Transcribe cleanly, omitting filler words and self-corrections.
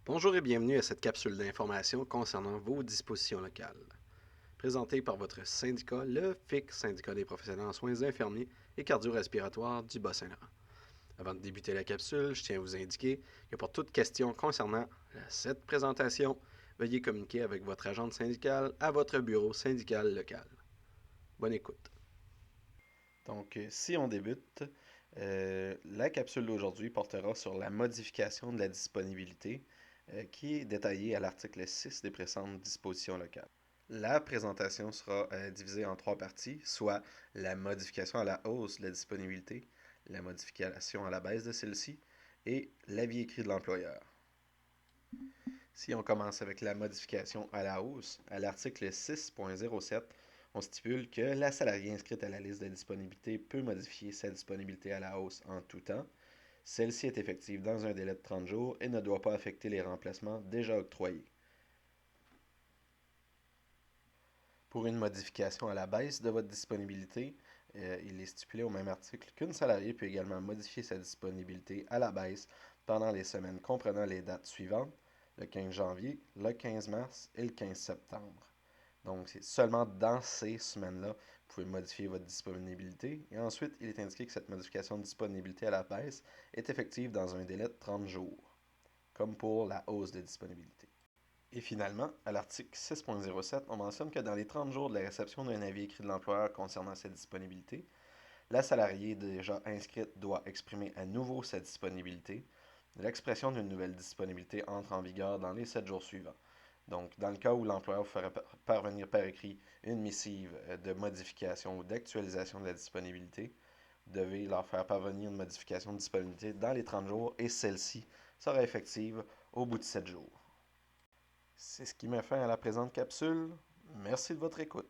Bonjour et bienvenue à cette capsule d'information concernant vos dispositions locales. Présentée par votre syndicat, le FIC, Syndicat des professionnels en soins infirmiers et cardio-respiratoires du Bas-Saint-Laurent. Avant de débuter la capsule, je tiens à vous indiquer que pour toute question concernant cette présentation, veuillez communiquer avec votre agente syndicale à votre bureau syndical local. Bonne écoute. Donc, si on débute, la capsule d'aujourd'hui portera sur la modification de la disponibilité qui est détaillée à l'article 6 des précédentes dispositions locales. La présentation sera divisée en trois parties, soit la modification à la hausse de la disponibilité, la modification à la baisse de celle-ci et l'avis écrit de l'employeur. Si on commence avec la modification à la hausse, à l'article 6.07, on stipule que la salariée inscrite à la liste de disponibilité peut modifier sa disponibilité à la hausse en tout temps. Celle-ci est effective dans un délai de 30 jours et ne doit pas affecter les remplacements déjà octroyés. Pour une modification à la baisse de votre disponibilité, il est stipulé au même article qu'une salariée peut également modifier sa disponibilité à la baisse pendant les semaines comprenant les dates suivantes, le 15 janvier, le 15 mars et le 15 septembre. Donc, c'est seulement dans ces semaines-là que vous pouvez modifier votre disponibilité. Et ensuite, il est indiqué que cette modification de disponibilité à la baisse est effective dans un délai de 30 jours, comme pour la hausse de disponibilité. Et finalement, à l'article 6.07, on mentionne que dans les 30 jours de la réception d'un avis écrit de l'employeur concernant cette disponibilité, la salariée déjà inscrite doit exprimer à nouveau sa disponibilité. L'expression d'une nouvelle disponibilité entre en vigueur dans les 7 jours suivants. Donc, dans le cas où l'employeur vous ferait parvenir par écrit une missive de modification ou d'actualisation de la disponibilité, vous devez leur faire parvenir une modification de disponibilité dans les 30 jours et celle-ci sera effective au bout de 7 jours. C'est ce qui met fin à la présente capsule. Merci de votre écoute.